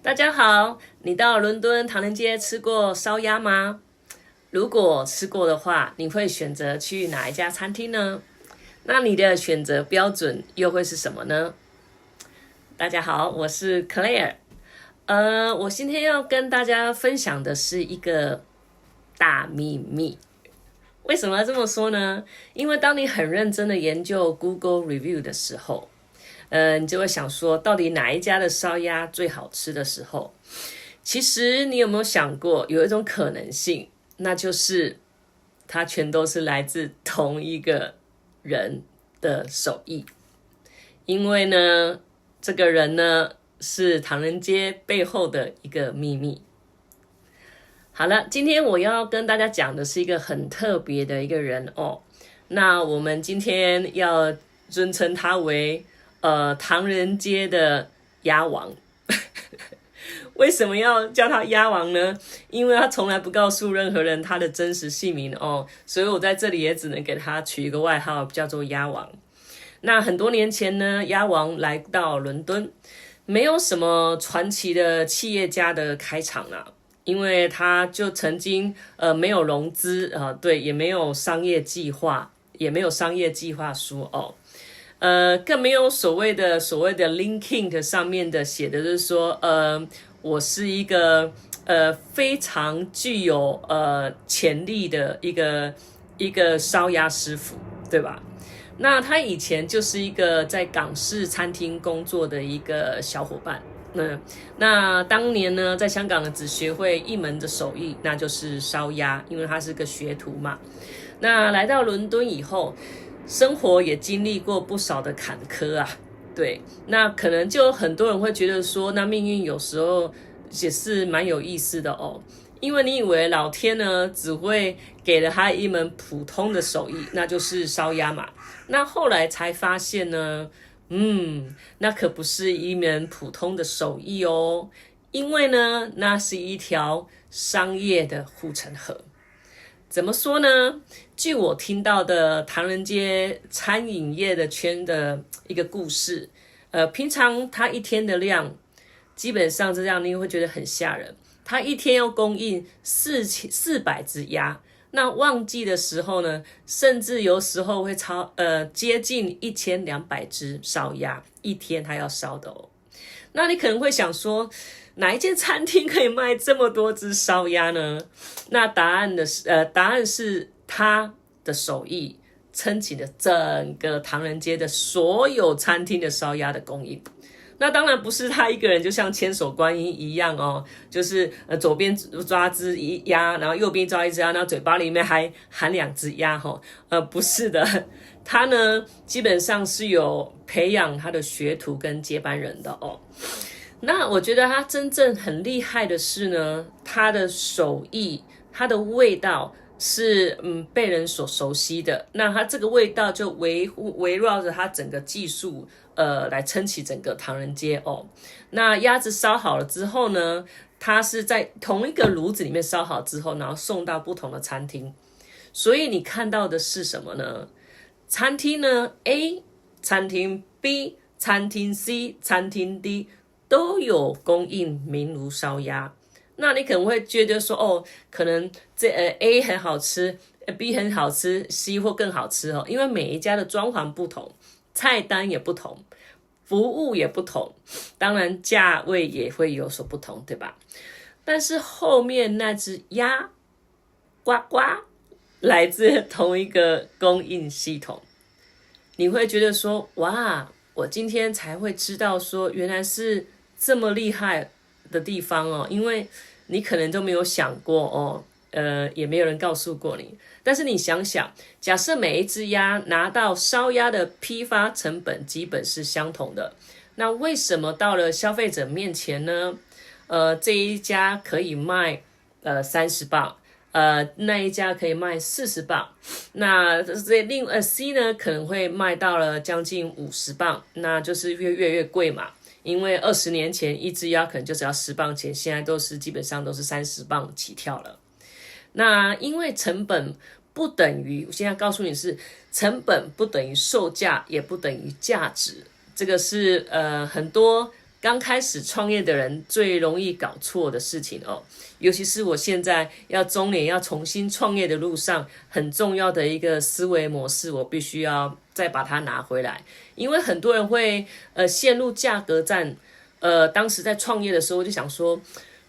大家好，你到伦敦唐人街吃过烧鸭吗？如果吃过的话，你会选择去哪一家餐厅呢？那你的选择标准又会是什么呢？大家好，我是 Claire。我今天要跟大家分享的是一个大秘密。为什么要这么说呢？因为当你很认真的研究 Google Review 的时候，你就会想说，到底哪一家的烧鸭最好吃的时候，其实你有没有想过，有一种可能性，那就是它全都是来自同一个人的手艺。因为呢，这个人呢是唐人街背后的一个秘密。好了，今天我要跟大家讲的是一个很特别的一个人哦。那我们今天要尊称他为唐人街的鸭王。为什么要叫他鸭王呢？因为他从来不告诉任何人他的真实姓名哦，所以我在这里也只能给他取一个外号，叫做鸭王。那很多年前呢，鸭王来到伦敦，没有什么传奇的企业家的开场啊，因为他就曾经没有融资对，也没有商业计划，也没有商业计划书哦。更没有所谓的 LinkedIn 上面的写的就是说，我是一个非常具有潜力的一个烧鸭师傅，对吧？那他以前就是一个在港式餐厅工作的一个小伙伴。那当年呢，在香港呢只学会一门的手艺，那就是烧鸭，因为他是个学徒嘛。那来到伦敦以后，生活也经历过不少的坎坷啊，对，那可能就很多人会觉得说，那命运有时候也是蛮有意思的哦，因为你以为老天呢只会给了他一门普通的手艺，那就是烧鸭嘛，那后来才发现呢，那可不是一门普通的手艺哦，因为呢，那是一条商业的护城河。怎么说呢？据我听到的唐人街餐饮业的圈的一个故事，平常他一天的量基本上是这样，你会觉得很吓人。他一天要供应400只鸭，那旺季的时候呢，甚至有时候会接近1200只烧鸭，一天他要烧的哦。那你可能会想说，哪一间餐厅可以卖这么多只烧鸭呢？那答案是他的手艺撑起了整个唐人街的所有餐厅的烧鸭的供应。那当然不是他一个人，就像千手观音一样哦，就是左边抓只鸭，然后右边抓一只鸭，然后嘴巴里面还含2只鸭不是的，他呢基本上是有培养他的学徒跟接班人的哦。那我觉得他真正很厉害的是呢，他的手艺，他的味道是被人所熟悉的。那他这个味道就围绕着他整个技术来撑起整个唐人街哦。那鸭子烧好了之后呢，它是在同一个炉子里面烧好之后，然后送到不同的餐厅。所以你看到的是什么呢？餐厅呢 A， 餐厅 B， 餐厅 C， 餐厅 D。都有供应明炉烧鸭，那你可能会觉得说，可能A 很好吃，B 很好吃，C 或更好吃哦，因为每一家的装潢不同，菜单也不同，服务也不同，当然价位也会有所不同，对吧？但是后面那只鸭呱呱来自同一个供应系统，你会觉得说，哇，我今天才会知道说，原来是这么厉害的地方哦，因为你可能都没有想过哦，也没有人告诉过你。但是你想想，假设每一只鸭拿到烧鸭的批发成本基本是相同的，那为什么到了消费者面前呢？这一家可以卖30磅，那一家可以卖40磅，那C 呢可能会卖到了将近50磅，那就是越贵嘛。因为20年前一只鸭可能就只要10磅钱，现在基本上都是30磅起跳了。那因为成本不等于，我现在告诉你是成本不等于售价，也不等于价值。这个是很多刚开始创业的人最容易搞错的事情哦，尤其是我现在要中年要重新创业的路上，很重要的一个思维模式，我必须要再把它拿回来。因为很多人会陷入价格战，当时在创业的时候就想说，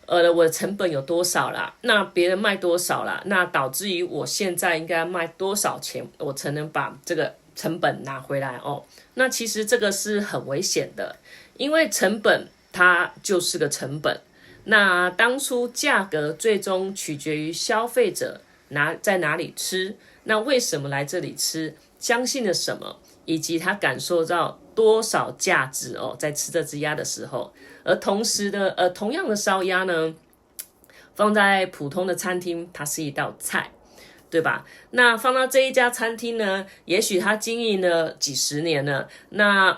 我的成本有多少啦？那别人卖多少啦？那导致于我现在应该卖多少钱，我才能把这个成本拿回来哦？那其实这个是很危险的，因为成本它就是个成本。那当初价格最终取决于消费者在哪里吃，那为什么来这里吃，相信了什么，以及他感受到多少价值哦，在吃这只鸭的时候。而同时的同样的烧鸭呢，放在普通的餐厅，它是一道菜，对吧？那放到这一家餐厅呢，也许他经营了几十年了，那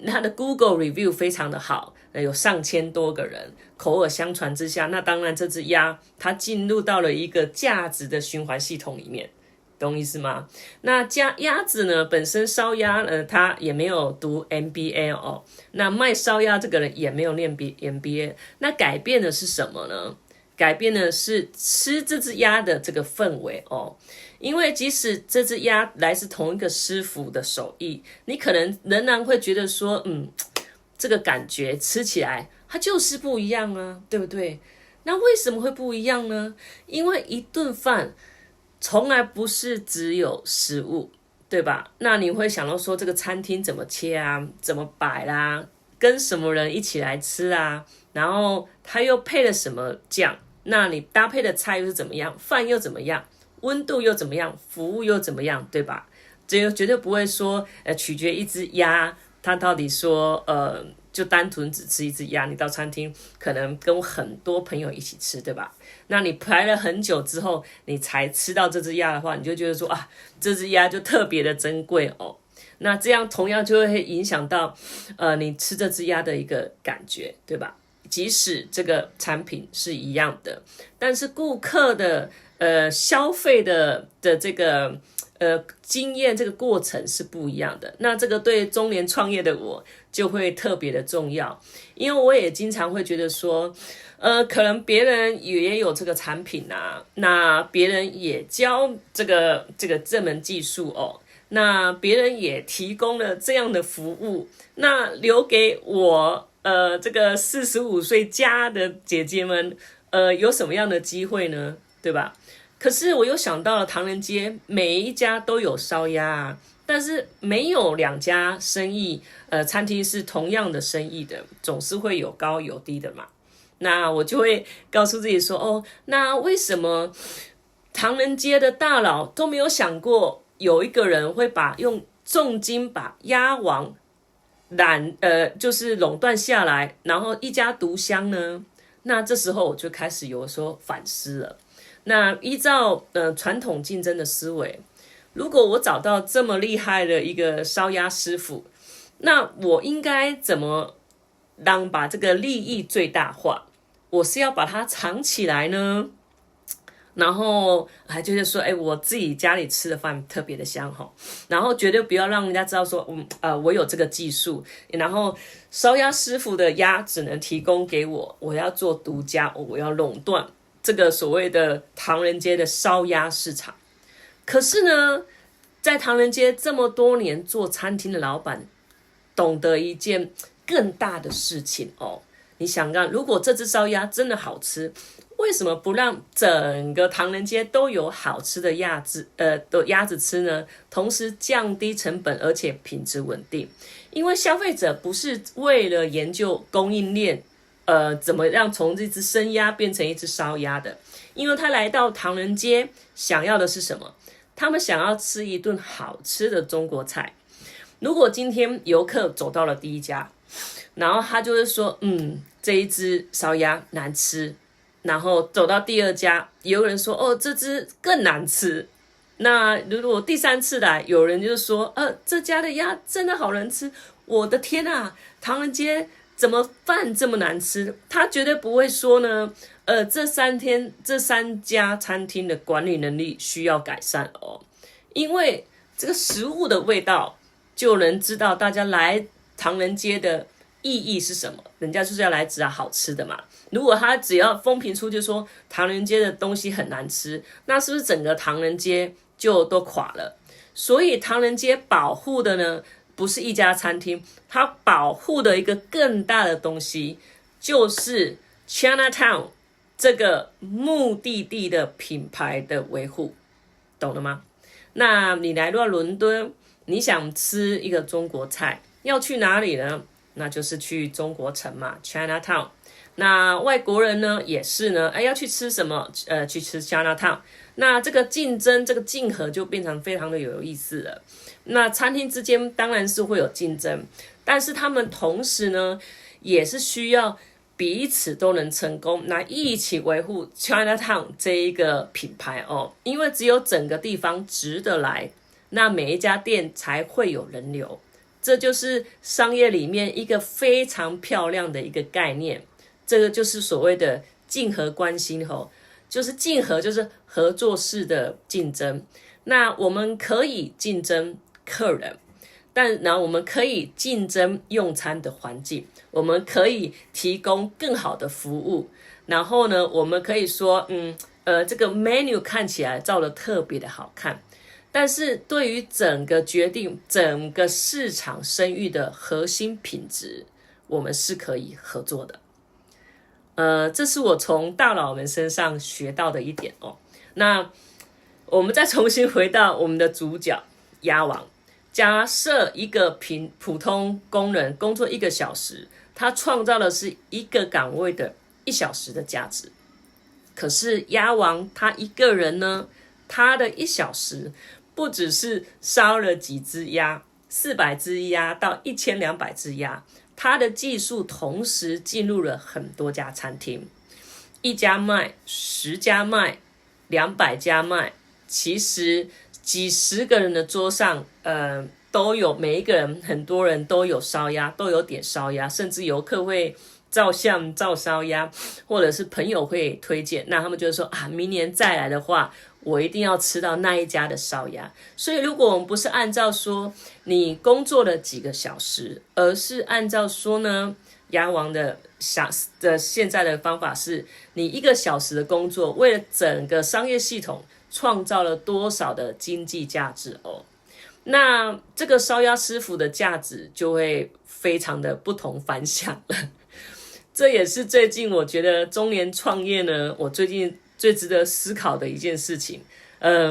他的 Google review 非常的好，有上千多个人，口耳相传之下，那当然这只鸭它进入到了一个价值的循环系统里面，懂意思吗？那鸭子呢，本身烧鸭他也没有读 MBA 哦，那卖烧鸭这个人也没有念 MBA， 那改变的是什么呢？改变的是吃这只鸭的这个氛围哦，因为即使这只鸭来自同一个师傅的手艺，你可能仍然会觉得说，这个感觉吃起来它就是不一样啊，对不对？那为什么会不一样呢？因为一顿饭从来不是只有食物，对吧？那你会想到说这个餐厅怎么切啊，怎么摆啦，跟什么人一起来吃啊，然后它又配了什么酱，那你搭配的菜又是怎么样，饭又怎么样，温度又怎么样，服务又怎么样，对吧？这绝对不会说取决一只鸭它到底说就单纯只吃一只鸭，你到餐厅可能跟很多朋友一起吃，对吧？那你排了很久之后你才吃到这只鸭的话，你就觉得说啊，这只鸭就特别的珍贵哦。那这样同样就会影响到你吃这只鸭的一个感觉，对吧？即使这个产品是一样的，但是顾客的消费的这个经验，这个过程是不一样的。那这个对中年创业的我就会特别的重要，因为我也经常会觉得说可能别人也有这个产品啊，那别人也教这门技术哦，那别人也提供了这样的服务，那留给我这个45岁加的姐姐们有什么样的机会呢？对吧？可是我又想到了唐人街每一家都有烧鸭啊，但是没有两家生意餐厅是同样的生意的，总是会有高有低的嘛。那我就会告诉自己说，那为什么唐人街的大佬都没有想过有一个人会用重金把鸭王就是垄断下来，然后一家独香呢？那这时候我就开始有说反思了。那依照传统竞争的思维，如果我找到这么厉害的一个烧鸭师傅，那我应该怎么把这个利益最大化？我是要把它藏起来呢，然后还就是说我自己家里吃的饭特别的香齁，然后绝对不要让人家知道说我有这个技术，然后烧鸭师傅的鸭只能提供给我，我要做独家，我要垄断这个所谓的唐人街的烧鸭市场。可是呢，在唐人街这么多年做餐厅的老板懂得一件更大的事情哦。你想看，如果这只烧鸭真的好吃，为什么不让整个唐人街都有好吃的鸭子吃呢？同时降低成本，而且品质稳定。因为消费者不是为了研究供应链怎么让从这只生鸭变成一只烧鸭的，因为他来到唐人街想要的是什么？他们想要吃一顿好吃的中国菜。如果今天游客走到了第一家，然后他就会说这一只烧鸭难吃，然后走到第二家，有人说这只更难吃。那如果第三次来，有人就说这家的鸭真的好难吃，我的天啊，唐人街怎么饭这么难吃？他绝对不会说呢这三家餐厅的管理能力需要改善哦，因为这个食物的味道就能知道大家来唐人街的意义是什么？人家就是要来指好吃的嘛。如果他只要风评出就说唐人街的东西很难吃，那是不是整个唐人街就都垮了？所以唐人街保护的呢，不是一家餐厅，它保护的一个更大的东西就是 Chinatown 这个目的地的品牌的维护，懂了吗？那你来到伦敦，你想吃一个中国菜，要去哪里呢？那就是去中国城嘛 ，Chinatown。那外国人呢，也是呢，要去吃什么？去吃 Chinatown。那这个竞争，这个竞合就变成非常的有意思了。那餐厅之间当然是会有竞争，但是他们同时呢，也是需要彼此都能成功，那一起维护 Chinatown 这一个品牌哦。因为只有整个地方值得来，那每一家店才会有人流。这就是商业里面一个非常漂亮的一个概念。这个就是所谓的竞合关系吼，就是竞合就是合作式的竞争。那我们可以竞争客人，然后我们可以竞争用餐的环境，我们可以提供更好的服务。然后呢，我们可以说，这个 menu 看起来照得特别的好看，但是对于整个决定整个市场声誉的核心品质，我们是可以合作的。这是我从大佬们身上学到的一点哦。那我们再重新回到我们的主角鸭王。假设一个普通工人工作1个小时，他创造的是一个岗位的1小时的价值。可是鸭王他一个人呢，他的1小时不只是烧了几只鸭，400只鸭到1200只鸭，他的技术同时进入了很多家餐厅，1家卖10家卖200家卖，其实几十个人的桌上都有，每一个人很多人都有烧鸭，都有点烧鸭，甚至游客会照相照烧鸭，或者是朋友会推荐，那他们就说明年再来的话，我一定要吃到那一家的烧鸭。所以如果我们不是按照说你工作了几个小时，而是按照说呢，鸭王的现在的方法是，你1个小时的工作为了整个商业系统创造了多少的经济价值哦。那这个烧鸭师傅的价值就会非常的不同凡响了。这也是最近我觉得中年创业呢，我最近最值得思考的一件事情。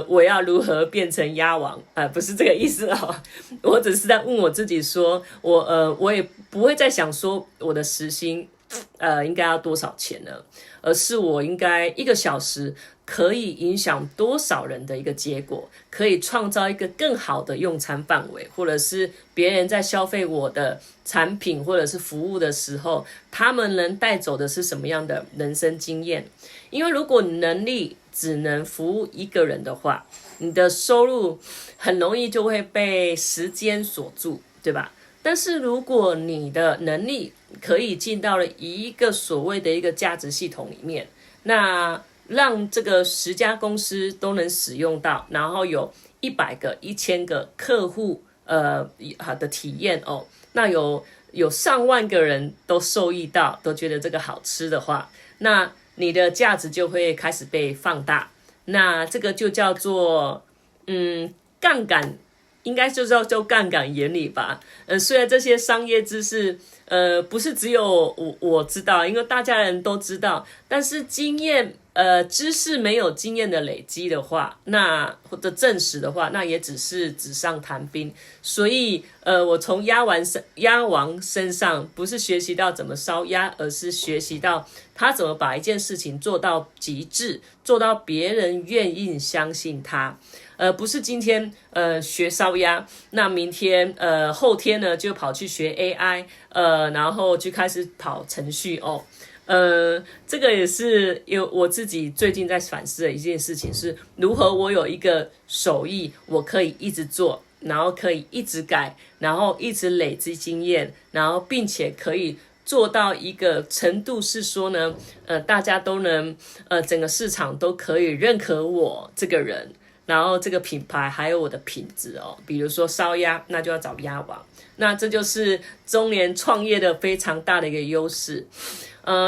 我要如何变成鸭王？不是这个意思哦，我只是在问我自己说，我也不会再想说我的时薪应该要多少钱了，而是我应该1个小时可以影响多少人的一个结果，可以创造一个更好的用餐范围，或者是别人在消费我的产品或者是服务的时候，他们能带走的是什么样的人生经验。因为如果你能力只能服务1个人的话，你的收入很容易就会被时间锁住，对吧？但是如果你的能力可以进到了一个所谓的一个价值系统里面，那让这个10家公司都能使用到，然后有100个、1000个客户的体验哦，那有上万个人都受益到，都觉得这个好吃的话，那你的价值就会开始被放大。那这个就叫做杠杆，应该就叫做杠杆原理吧。虽然这些商业知识不是只有我知道，因为大家人都知道，但是经验知识没有经验的累积的话，那或者证实的话，那也只是纸上谈兵。所以我从鸭王身上不是学习到怎么烧鸭，而是学习到他怎么把一件事情做到极致，做到别人愿意相信他。不是今天学烧鸭，那明天后天呢就跑去学 AI，然后就开始跑程序哦。这个也是有我自己最近在反思的一件事情，是如何我有一个手艺，我可以一直做，然后可以一直改，然后一直累积经验，然后并且可以做到一个程度是说呢，大家都能整个市场都可以认可我这个人。然后这个品牌还有我的品质哦，比如说烧鸭，那就要找鸭王。那这就是中年创业的非常大的一个优势。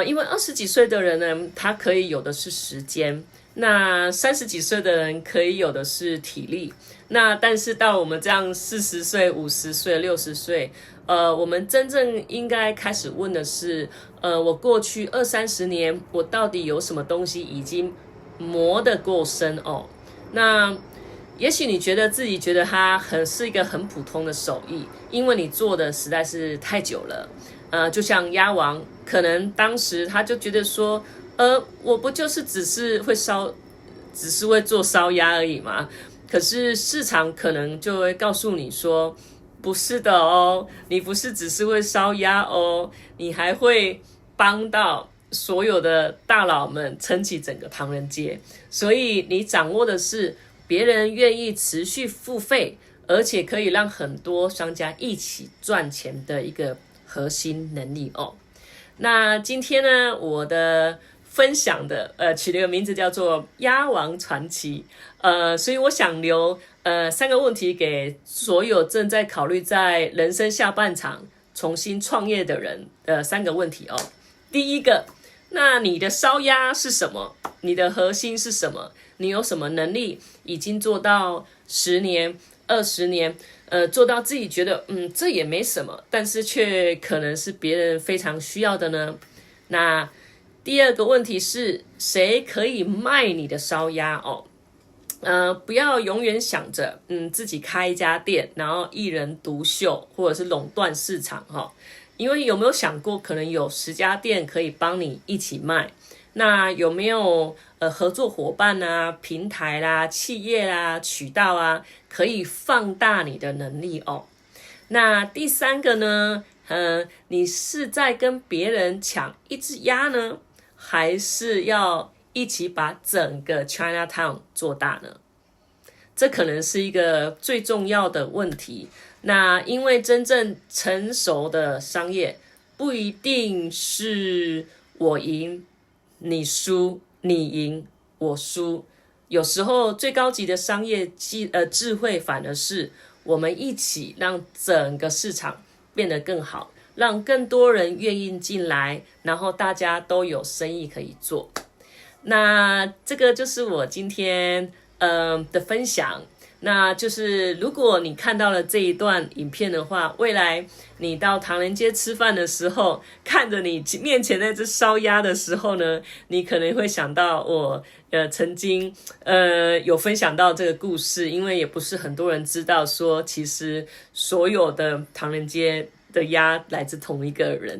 因为20几岁的人呢，他可以有的是时间，那30几岁的人可以有的是体力。那但是到我们这样40岁、50岁、60岁，我们真正应该开始问的是，我过去20-30年，我到底有什么东西已经磨得够深哦？那也许你自己觉得它是一个很普通的手艺，因为你做的实在是太久了。就像鸭王，可能当时他就觉得说，我不就是只是会做烧鸭而已嘛？可是市场可能就会告诉你说，不是的哦，你不是只是会烧鸭哦，你还会帮到所有的大佬们撑起整个唐人街。所以你掌握的是别人愿意持续付费，而且可以让很多商家一起赚钱的一个核心能力哦。那今天呢，我的分享的取了个名字叫做鸭王传奇。所以我想留3个问题给所有正在考虑在人生下半场重新创业的人3个问题哦。第一个，那你的烧鸭是什么？你的核心是什么？你有什么能力已经做到10年、20年，做到自己觉得这也没什么，但是却可能是别人非常需要的呢？那第二个问题是，谁可以卖你的烧鸭哦？不要永远想着自己开一家店，然后一人独秀，或者是垄断市场哈。因为有没有想过，可能有10家店可以帮你一起卖？那有没有合作伙伴啊、平台啦、企业啦、渠道啊，可以放大你的能力哦？那第3个呢？你是在跟别人抢一只鸭呢，还是要一起把整个 Chinatown 做大呢？这可能是一个最重要的问题。那因为真正成熟的商业，不一定是我赢你输，你赢我输。有时候最高级的商业智慧反而是我们一起让整个市场变得更好，让更多人愿意进来，然后大家都有生意可以做。那这个就是我今天的分享。那就是如果你看到了这一段影片的话，未来你到唐人街吃饭的时候，看着你面前那只烧鸭的时候呢，你可能会想到我曾经有分享到这个故事。因为也不是很多人知道说，其实所有的唐人街的鸭来自同一个人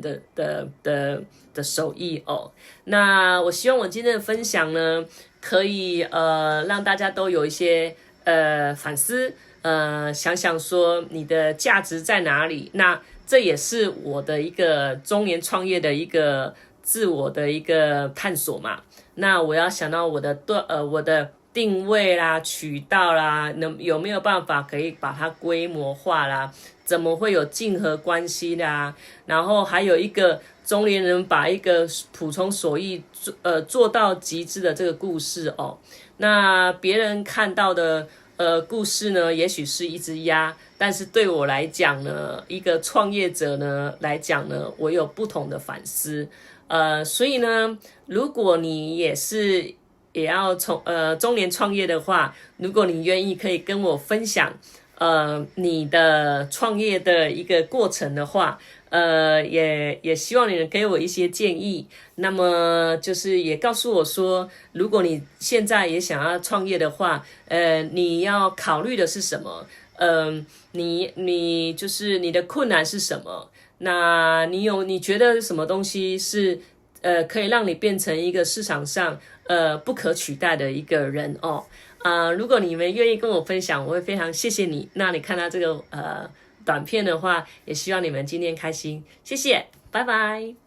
的手艺哦。那我希望我今天的分享呢，可以让大家都有一些反思，想想说你的价值在哪里。那这也是我的一个中年创业的一个自我的一个探索嘛。那我要想到我的定位啦、渠道啦，有没有办法可以把它规模化啦？怎么会有竞合关系啦？然后还有一个中年人把一个普通手艺做到极致的这个故事哦。那别人看到的故事呢，也许是一只鸭，但是对我来讲呢，一个创业者呢来讲呢，我有不同的反思。所以呢，如果你也要中年创业的话，如果你愿意可以跟我分享你的创业的一个过程的话，也希望你能给我一些建议。那么就是也告诉我说，如果你现在也想要创业的话，你要考虑的是什么？你就是你的困难是什么？那你觉得什么东西是可以让你变成一个市场上不可取代的一个人哦？如果你们愿意跟我分享，我会非常谢谢你。那你看到这个短片的话，也希望你们今天开心，谢谢，拜拜。